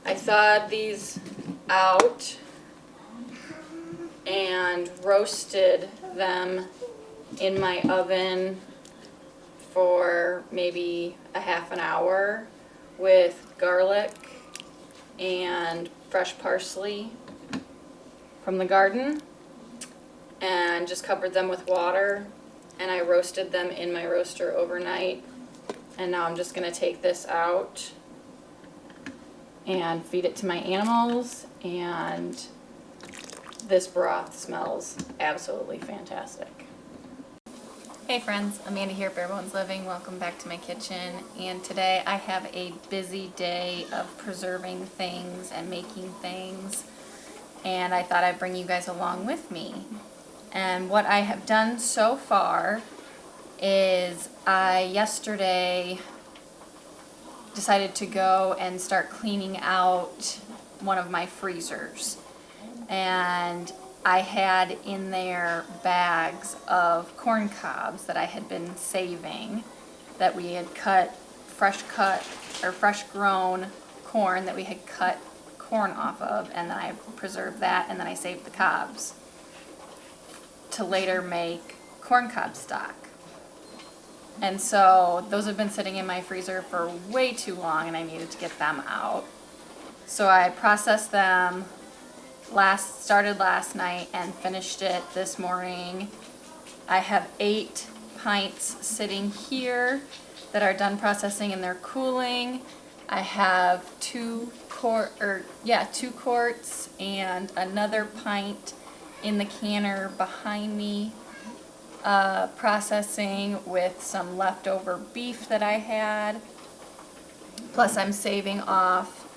I thawed these out and roasted them in my oven for maybe a half an hour with garlic and fresh parsley from the garden, and just covered them with water, and I roasted them in my roaster overnight. And now I'm just going to take this out and feed it to my animals, and this broth smells absolutely fantastic. Hey friends, Amanda here at Bare Bones Living. Welcome back to my kitchen, and today I have a busy day of preserving things and making things, and I thought I'd bring you guys along with me. And what I have done so far is I yesterday decided to go and start cleaning out one of my freezers, and I had in there bags of corn cobs that I had been saving, that we had fresh grown corn that we had cut corn off of, and then I preserved that, and then I saved the cobs to later make corn cob stock. And so those have been sitting in my freezer for way too long, and I needed to get them out. So I processed them, started last night and finished it this morning. I have 8 pints sitting here that are done processing and they're cooling. I have 2 quarts and another pint in the canner behind me, processing with some leftover beef that I had. Plus I'm saving off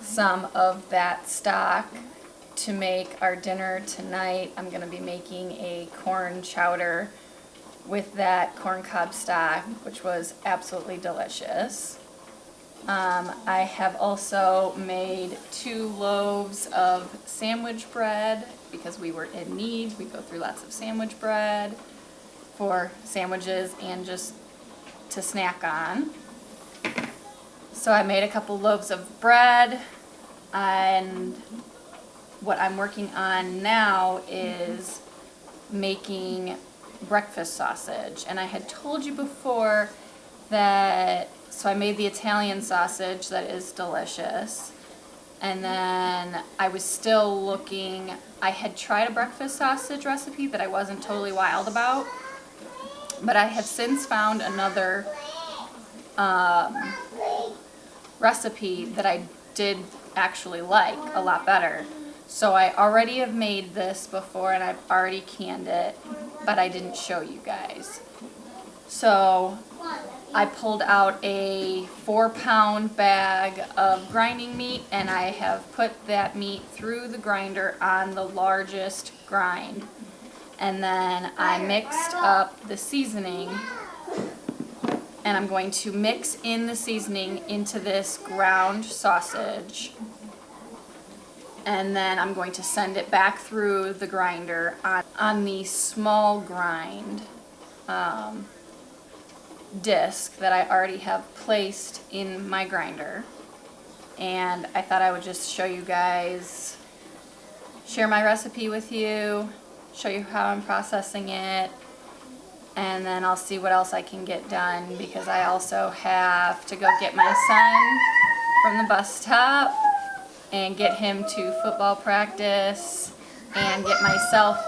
some of that stock to make our dinner tonight. I'm going to be making a corn chowder with that corn cob stock, which was absolutely delicious. I have also made 2 loaves of sandwich bread because we were in need. We go through lots of sandwich bread for sandwiches and just to snack on. So I made a couple loaves of bread, and what I'm working on now is making breakfast sausage. And I had told you before that, so I made the Italian sausage that is delicious. And then I was still looking, I had tried a breakfast sausage recipe that I wasn't totally wild about, but I have since found another recipe that I did actually like a lot better. So I already have made this before, and I've already canned it, but I didn't show you guys. So I pulled out a 4-pound bag of grinding meat, and I have put that meat through the grinder on the largest grind. And then I mixed up the seasoning, and I'm going to mix in the seasoning into this ground sausage. And then I'm going to send it back through the grinder on the small grind disc that I already have placed in my grinder. And I thought I would just show you guys, share my recipe with you, show you how I'm processing it, and then I'll see what else I can get done, because I also have to go get my son from the bus stop and get him to football practice and get myself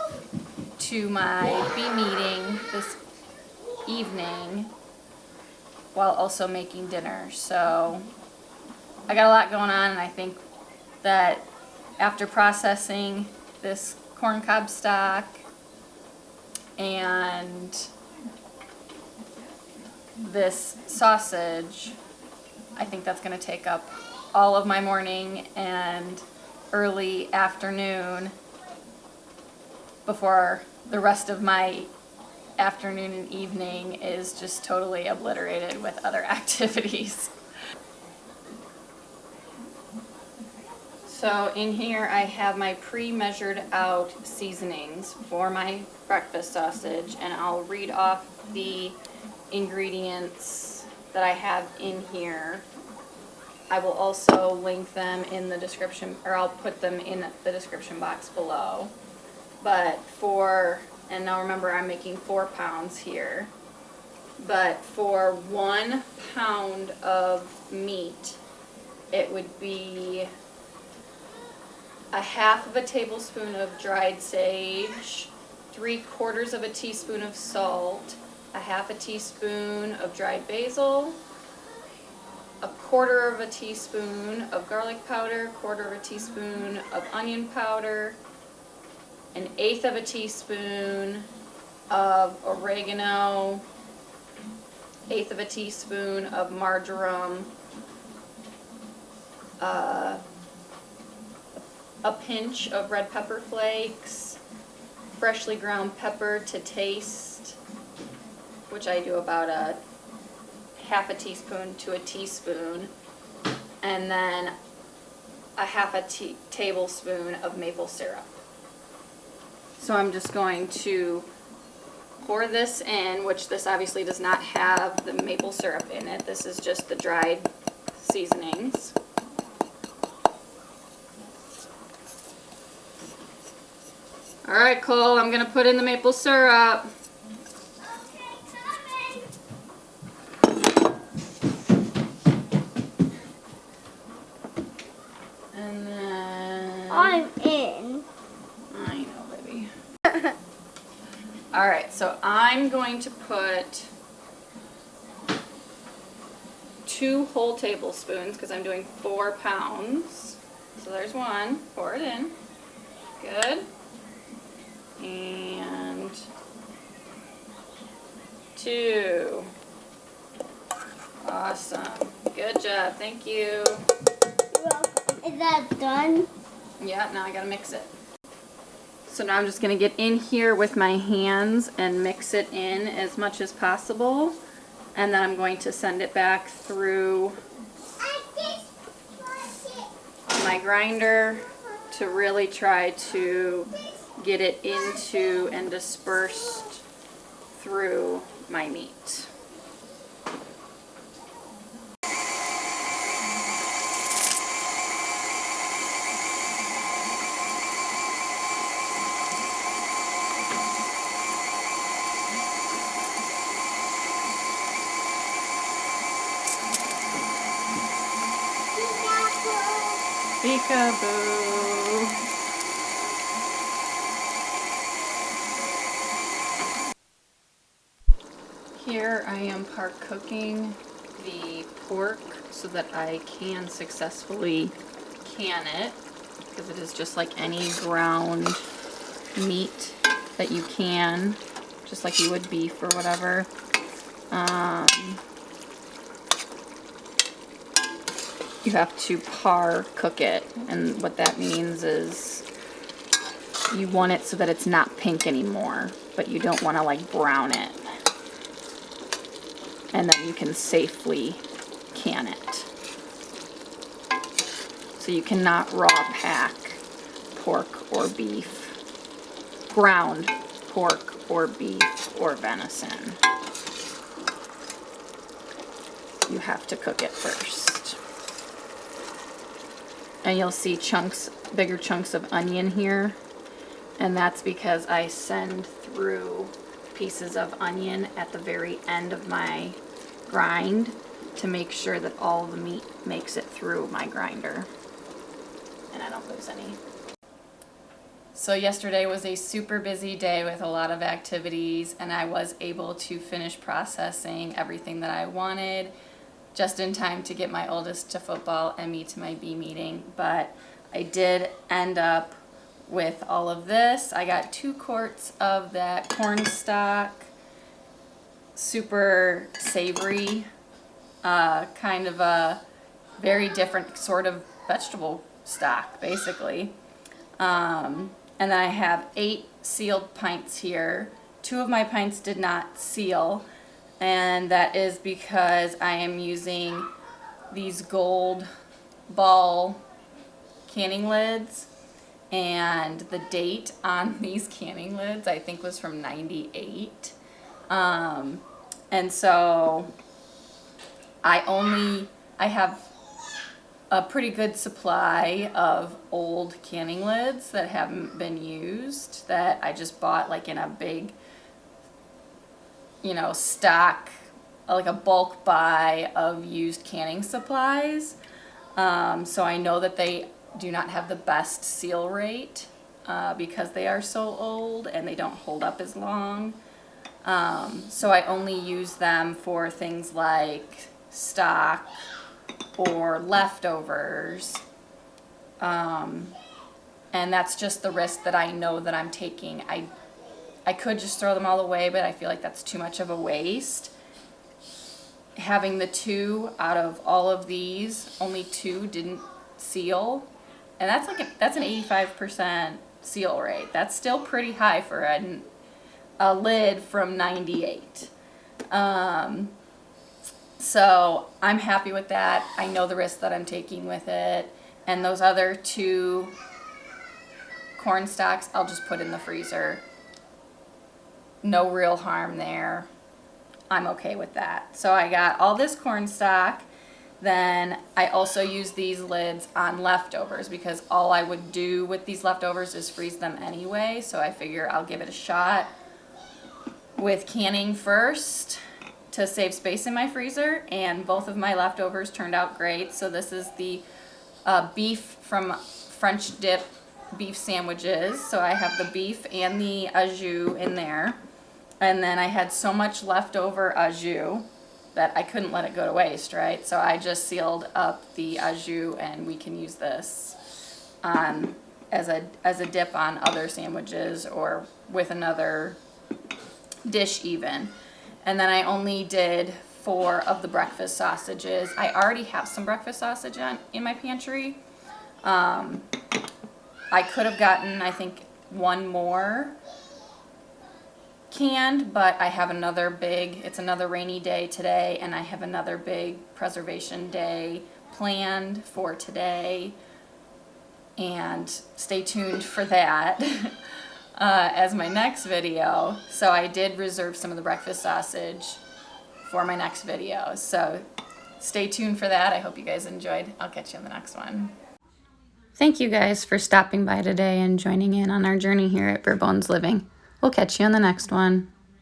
to my bee meeting this evening while also making dinner. So I got a lot going on, and I think that after processing this corn cob stock and this sausage, I think that's going to take up all of my morning and early afternoon before the rest of my afternoon and evening is just totally obliterated with other activities. So in here I have my pre-measured out seasonings for my breakfast sausage, and I'll read off the ingredients that I have in here. I will also link them in the description, or I'll put them in the description box below. But and now remember I'm making 4 pounds here, but for 1 pound of meat, it would be a half of a tablespoon of dried sage, 3/4 of a teaspoon of salt, a half a teaspoon of dried basil, a 1/4 of a teaspoon of garlic powder, 1/4 of a teaspoon of onion powder, 1/8 of a teaspoon of oregano, 1/8 of a teaspoon of marjoram, a pinch of red pepper flakes, freshly ground pepper to taste, which I do about a half a teaspoon to a teaspoon, and then a half a tablespoon of maple syrup. So I'm just going to pour this in, which this obviously does not have the maple syrup in it. This is just the dried seasonings. All right, Cole, I'm gonna put in the maple syrup. And then I'm in. I know, baby. All right, so I'm going to put 2 whole tablespoons because I'm doing 4 pounds. So there's 1. Pour it in. Good. And 2. Awesome. Good job. Thank you. You're welcome. Is that done? Yeah, now I gotta mix it. So now I'm just gonna get in here with my hands and mix it in as much as possible. And then I'm going to send it back through my grinder to really try to get it into and dispersed through my meat. Peekaboo. Here I am part cooking the pork so that I can successfully can it, because it is just like any ground meat that you can, just like you would beef or whatever. You have to par cook it, and what that means is you want it so that it's not pink anymore, but you don't want to like brown it. And then you can safely can it. So you cannot raw pack pork or beef, ground pork or beef or venison. You have to cook it first. And you'll see chunks, bigger chunks of onion here. And that's because I send through pieces of onion at the very end of my grind to make sure that all the meat makes it through my grinder and I don't lose any. So yesterday was a super busy day with a lot of activities, and I was able to finish processing everything that I wanted just in time to get my oldest to football and me to my bee meeting. But I did end up with all of this. I got 2 quarts of that cornstalk, super savory, kind of a very different sort of vegetable stock, basically. And then I have 8 sealed pints here. 2 of my pints did not seal, and that is because I am using these gold ball canning lids, and the date on these canning lids I think was from '98. And so I have a pretty good supply of old canning lids that haven't been used that I just bought like in a big, you know, stock, like a bulk buy of used canning supplies. So I know that they do not have the best seal rate because they are so old and they don't hold up as long. So I only use them for things like stock or leftovers. And that's just the risk that I know that I'm taking. I could just throw them all away, but I feel like that's too much of a waste. Having the 2 out of all of these, only 2 didn't seal. And that's an 85% seal rate. That's still pretty high for a lid from 98. So I'm happy with that. I know the risk that I'm taking with it. And those other 2 corn stalks, I'll just put in the freezer. No real harm there. I'm okay with that. So I got all this corn stalk. Then I also use these lids on leftovers because all I would do with these leftovers is freeze them anyway. So I figure I'll give it a shot with canning first to save space in my freezer, and both of my leftovers turned out great. So this is the beef from French dip beef sandwiches. So I have the beef and the au jus in there. And then I had so much leftover au jus that I couldn't let it go to waste, right? So I just sealed up the au jus, and we can use this as a dip on other sandwiches or with another dish even. And then I only did 4 of the breakfast sausages. I already have some breakfast sausage in my pantry. I could have gotten, I think, 1 more canned, but I have it's another rainy day today, and I have another big preservation day planned for today, and stay tuned for that as my next video. So I did reserve some of the breakfast sausage for my next video, so stay tuned for that. I hope you guys enjoyed. I'll catch you on the next one. Thank you guys for stopping by today and joining in on our journey here at Bare Bones Living. We'll catch you on the next one.